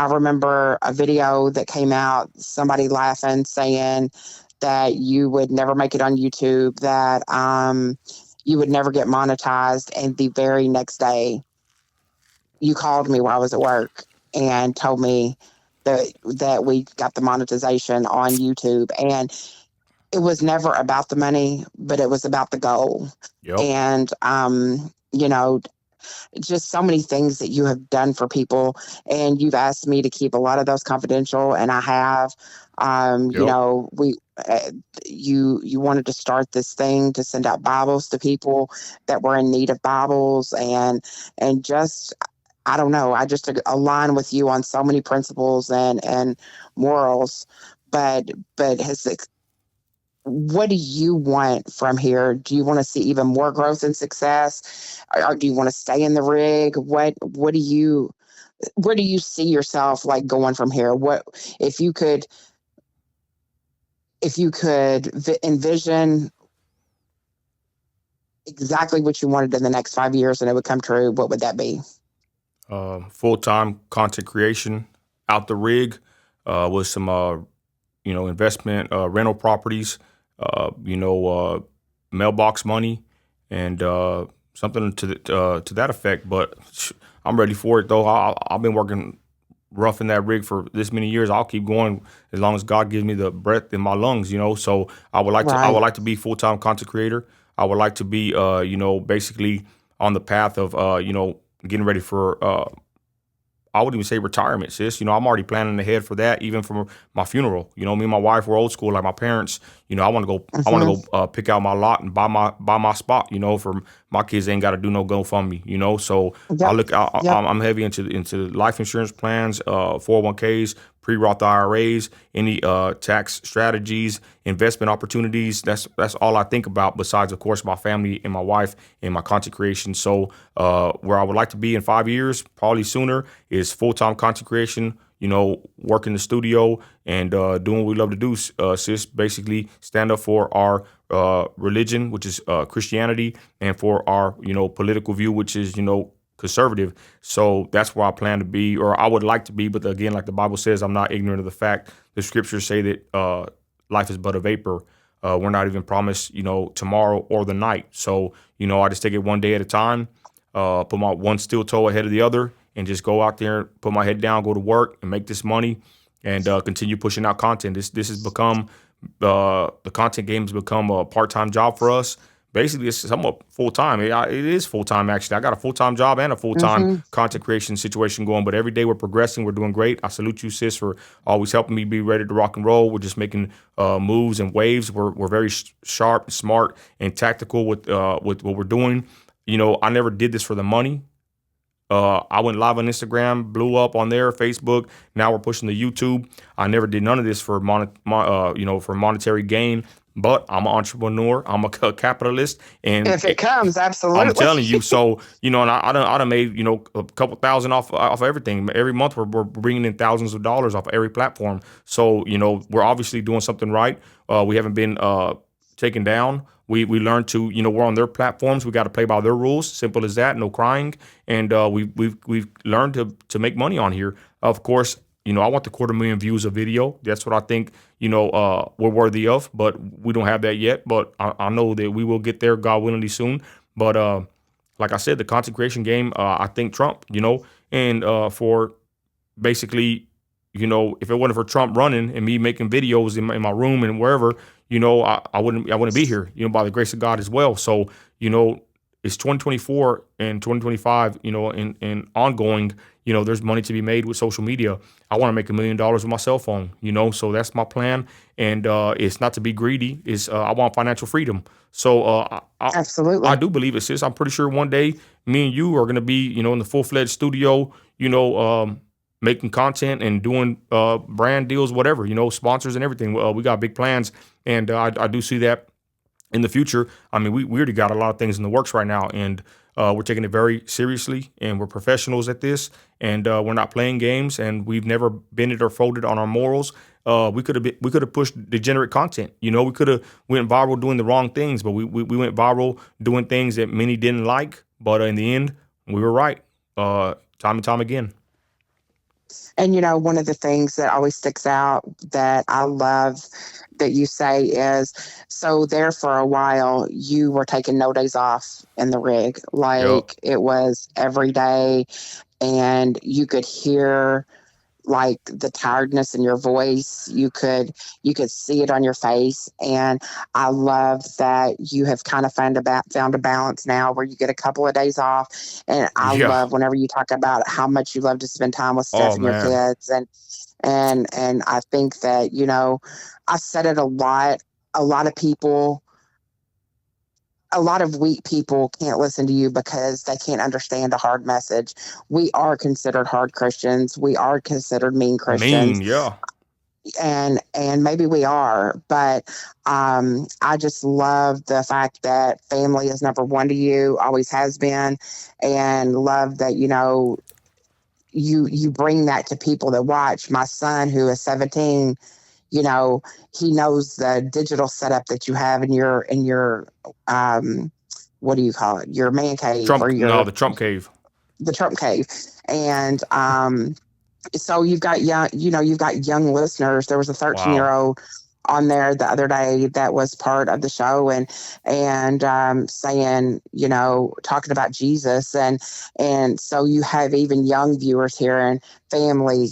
Speaker 1: remember a video that came out, somebody laughing, saying that you would never make it on YouTube, that you would never get monetized. And the very next day, you called me while I was at work and told me that we got the monetization on YouTube. And it was never about the money, but it was about the goal.
Speaker 2: Yep.
Speaker 1: And, just so many things that you have done for people. And you've asked me to keep a lot of those confidential, and I have.
Speaker 2: Yep.
Speaker 1: You wanted to start this thing to send out Bibles to people that were in need of Bibles, and just, I don't know, I just align with you on so many principles and morals. But what do you want from here? Do you want to see even more growth and success, or do you want to stay in the rig? Where do you see yourself like going from here? What if you could envision exactly what you wanted in the next 5 years and it would come true, what would that be?
Speaker 2: Full-time content creation out the rig, with some investment, rental properties, mailbox money, and something to that effect. But I'm ready for it, though. I've been working rough in that rig for this many years. I'll keep going as long as God gives me the breath in my lungs. So I would like to. I would like to be full-time content creator. I would like to be, basically on the path of, getting ready for. I wouldn't even say retirement, sis. I'm already planning ahead for that, even for my funeral. Me and my wife were old school, like my parents. I want to go.
Speaker 1: Mm-hmm.
Speaker 2: I want to go pick out my lot and buy my spot. For my kids ain't got to do no GoFundMe. So
Speaker 1: Yep.
Speaker 2: I'm heavy into life insurance plans, 401ks, pre-Roth IRAs, any tax strategies, investment opportunities. That's all I think about. Besides, of course, my family and my wife and my content creation. So where I would like to be in 5 years, probably sooner, is full-time content creation. Work in the studio and doing what we love to do, sis. Basically, stand up for our religion, which is Christianity, and for our political view, which is conservative. So that's where I plan to be, or I would like to be. But again, like the Bible says, I'm not ignorant of the fact. The scriptures say that life is but a vapor. We're not even promised tomorrow or the night. So I just take it one day at a time. Put my one steel toe ahead of the other, and just go out there, put my head down, go to work, and make this money, and continue pushing out content. This has become the content game has become a part-time job for us. basically it's somewhat full time. It is full time actually. I got a full time job and a full time
Speaker 1: Hmm.
Speaker 2: content creation situation going. But every day we're progressing. We're doing great. I salute you, sis, for always helping me be ready to rock and roll. We're just making moves and waves. We're very sharp, smart, and tactical with what we're doing. I never did this for the money. I went live on Instagram, blew up on there, Facebook. Now we're pushing the YouTube. I never did none of this for for monetary gain. But I'm an entrepreneur. I'm a capitalist, and
Speaker 1: If it comes,
Speaker 2: I'm
Speaker 1: absolutely.
Speaker 2: telling you. So and I done made a couple thousand off everything. Every month we're bringing in thousands of dollars off every platform. So we're obviously doing something right. We haven't been taken down. We learned to we're on their platforms. We got to play by their rules. Simple as that. No crying. And we've learned to make money on here. Of course, I want the 250,000 views a video. That's what I think we're worthy of. But we don't have that yet. But I know that we will get there, God willingly, soon. But like I said, the content creation game, I think Trump. And for basically, if it wasn't for Trump running and me making videos in my room and wherever, I wouldn't be here, by the grace of God as well. So, it's 2024 and 2025, and ongoing, there's money to be made with social media. I want to make $1 million with my cell phone, so that's my plan. And it's not to be greedy. It's I want financial freedom. So I
Speaker 1: Absolutely.
Speaker 2: do believe it, sis. I'm pretty sure one day me and you are going to be, in the full-fledged studio, making content and doing brand deals, whatever, sponsors and everything. We got big plans, and I do see that in the future. I mean, we already got a lot of things in the works right now, and we're taking it very seriously, and we're professionals at this, and we're not playing games, and we've never bended or folded on our morals. We could have pushed degenerate content. We could have went viral doing the wrong things, but we went viral doing things that many didn't like. But in the end, we were right, time and time again.
Speaker 1: And one of the things that always sticks out that I love that you say is, so there for a while you were taking no days off in the rig.
Speaker 2: Yep.
Speaker 1: Like it was every day, and you could hear like the tiredness in your voice. You could see it on your face. And I love that you have kind of found a balance now where you get a couple of days off. And I
Speaker 2: Yeah.
Speaker 1: love whenever you talk about how much you love to spend time with Steph
Speaker 2: Oh
Speaker 1: and your
Speaker 2: man.
Speaker 1: kids. And I think that I've said it a lot. A lot of people, a lot of weak people can't listen to you because they can't understand a hard message. We are considered hard Christians. We are considered mean
Speaker 2: Mean.
Speaker 1: Christians,
Speaker 2: Yeah.
Speaker 1: and maybe we are, but I just love the fact that family is number one to you, always has been, and love that you bring that to people that watch. My son, who is 17, you know, he knows the digital setup that you have in your what do you call it? Your man cave or
Speaker 2: Trump. No,
Speaker 1: your
Speaker 2: the Trump cave.
Speaker 1: the Trump cave. And so you've got young listeners. There was a 13-year
Speaker 2: Wow.
Speaker 1: old on there the other day that was part of the show, and saying, talking about Jesus, and so you have even young viewers here, and family,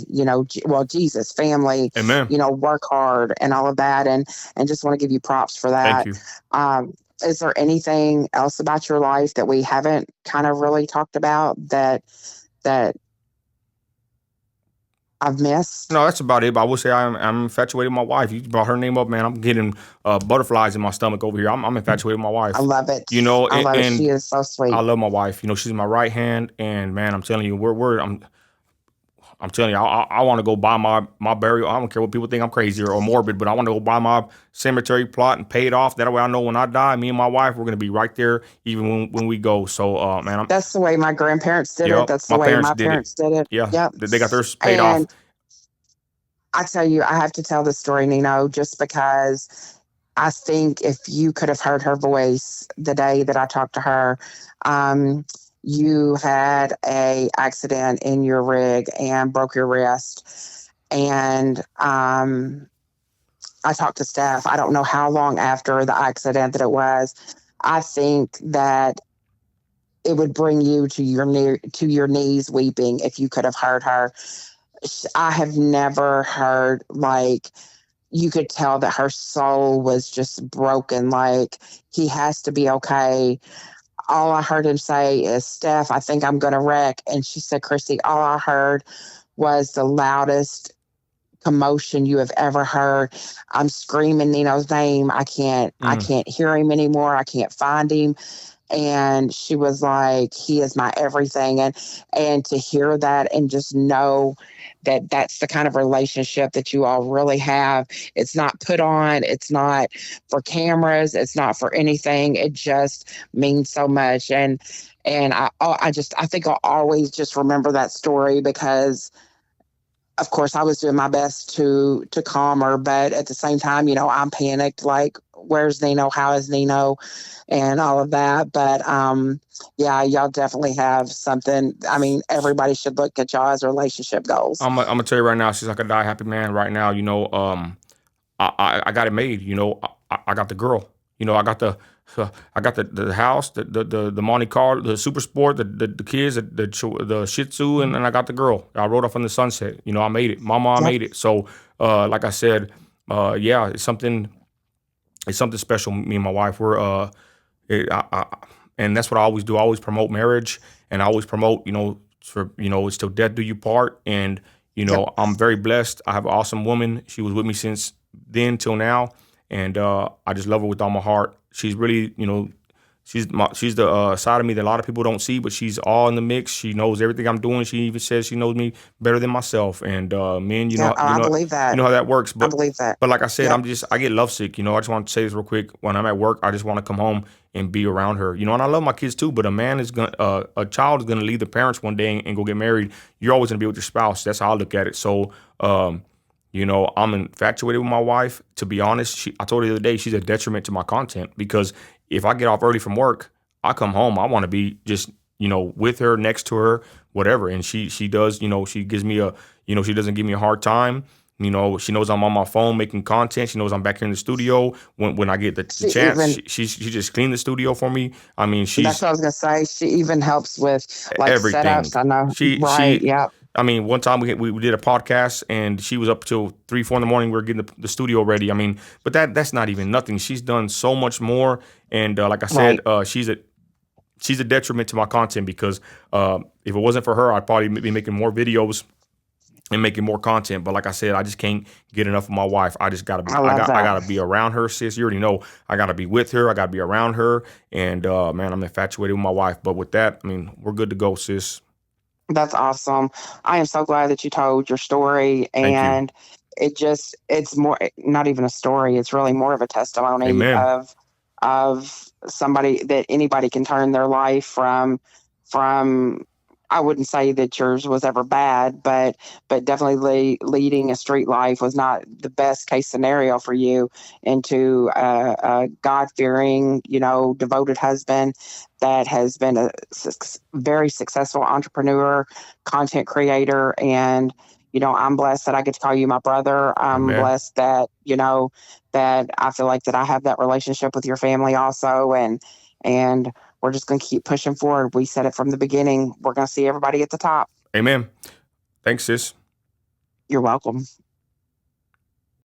Speaker 1: well, Jesus, family,
Speaker 2: Amen.
Speaker 1: work hard and all of that, and just want to give you props for
Speaker 2: Thank
Speaker 1: that.
Speaker 2: you.
Speaker 1: Is there anything else about your life that we haven't kind of really talked about that I've missed?
Speaker 2: No, that's about it. But I will say I'm infatuated with my wife. You brought her name up, man. I'm getting butterflies in my stomach over here. I'm infatuated with my
Speaker 1: I
Speaker 2: wife.
Speaker 1: love it. I
Speaker 2: And,
Speaker 1: love it. She
Speaker 2: and
Speaker 1: is so
Speaker 2: I
Speaker 1: sweet.
Speaker 2: love my wife. She's my right hand, and man, I'm telling you, I'm telling you, I want to go buy my burial. I don't care what people think I'm crazy or morbid, but I want to go buy my cemetery plot and pay it off. That way, I know when I die, me and my wife, we're gonna be right there, even when we go. So, man,
Speaker 1: That's the way my grandparents did it.
Speaker 2: yep,
Speaker 1: That's the
Speaker 2: my
Speaker 1: way
Speaker 2: parents
Speaker 1: my
Speaker 2: did it.
Speaker 1: parents did it.
Speaker 2: Yeah,
Speaker 1: Yep.
Speaker 2: they got theirs paid off.
Speaker 1: And I tell you, I have to tell this story, Nino, just because I think if you could have heard her voice the day that I talked to her, um, you had a accident in your rig and broke your wrist. And I talked to Steph. I don't know how long after the accident that it was. I think that it would bring you to your knees weeping if you could have heard her. I have never heard like you could tell that her soul was just broken. Like, he has to be okay. All I heard him say is, Steph, I think I'm going to wreck. And she said, Christy, all I heard was the loudest commotion you have ever heard. I'm screaming Nino's name. I
Speaker 2: Mm.
Speaker 1: can't hear him anymore. I can't find him. And she was like, he is my everything. And to hear that and just know that that's the kind of relationship that you all really have. It's not put on, it's not for cameras, it's not for anything. It just means so much. And I think I'll always just remember that story, because of course I was doing my best to calm her, but at the same time, I'm panicked, like, where's Nino, how is Nino, and all of that. But yeah, y'all definitely have something. I mean, everybody should look at y'all as relationship goals.
Speaker 2: I'm gonna tell you right now, she's like a die happy man right now. I got it made. I got the girl. I got the house, the Monte Carlo, the Super Sport, the kids, the Shih Tzu, and I got the girl. I rode off in the sunset. I made it. Mama, I
Speaker 1: Yep.
Speaker 2: made it. So, like I said, yeah, it's something. It's something special. Me and my wife, it, and that's what I always do. I always promote marriage, and I always promote, it's till death do you part. And
Speaker 1: Yep.
Speaker 2: I'm very blessed. I have an awesome woman. She was with me since then till now, and I just love her with all my heart. She's really, she's the side of me that a lot of people don't see, but she's all in the mix. She knows everything I'm doing. She even says she knows me better than myself. And men,
Speaker 1: Yep. Oh, I believe
Speaker 2: you
Speaker 1: that.
Speaker 2: know how that works.
Speaker 1: I
Speaker 2: But
Speaker 1: believe that.
Speaker 2: but like I said,
Speaker 1: Yep.
Speaker 2: I get lovesick. I just want to say this real quick. When I'm at work, I just want to come home and be around her. And I love my kids too. But a child is gonna leave the parents one day and go get married. You're always gonna be with your spouse. That's how I look at it. So, I'm infatuated with my wife. To be honest, I told her the other day, she's a detriment to my content, because if I get off early from work, I come home, I want to be just, with her, next to her, whatever. And she does, she gives me she doesn't give me a hard time. She knows I'm on my phone making content. She knows I'm back here in the studio when I get the
Speaker 1: She
Speaker 2: chance.
Speaker 1: even
Speaker 2: She just cleaned the studio for me. I mean,
Speaker 1: That's
Speaker 2: she's
Speaker 1: what I was gonna say. She even helps with like
Speaker 2: everything.
Speaker 1: setups. I know,
Speaker 2: She
Speaker 1: right?
Speaker 2: she
Speaker 1: Yeah,
Speaker 2: I mean, one time we did a podcast and she was up till 3, 4 in the morning. We were getting the studio ready. I mean, but that's not even nothing. She's done so much more. And like I said,
Speaker 1: right.
Speaker 2: she's a detriment to my content, because if it wasn't for her, I'd probably be making more videos and making more content. But like I said, I just can't get enough of my wife. I just gotta be.
Speaker 1: I love
Speaker 2: I
Speaker 1: that.
Speaker 2: gotta be around her, sis. You already know. I gotta be with her. I gotta be around her. And man, I'm infatuated with my wife. But with that, I mean, we're good to go, sis.
Speaker 1: That's awesome. I am so glad that you told your story,
Speaker 2: Thank you.
Speaker 1: and it's more, not even a story. It's really more of a testimony
Speaker 2: Amen.
Speaker 1: of somebody that anybody can turn their life from. I wouldn't say that yours was ever bad, but definitely leading a street life was not the best case scenario for you, into a God fearing, devoted husband that has been a very successful entrepreneur, content creator. And I'm blessed that I get to call you my brother. I'm
Speaker 2: Amen.
Speaker 1: blessed that that I feel like that I have that relationship with your family also. And we're just going to keep pushing forward. We said it from the beginning. We're going to see everybody at the top.
Speaker 2: Amen. Thanks, sis.
Speaker 1: You're welcome.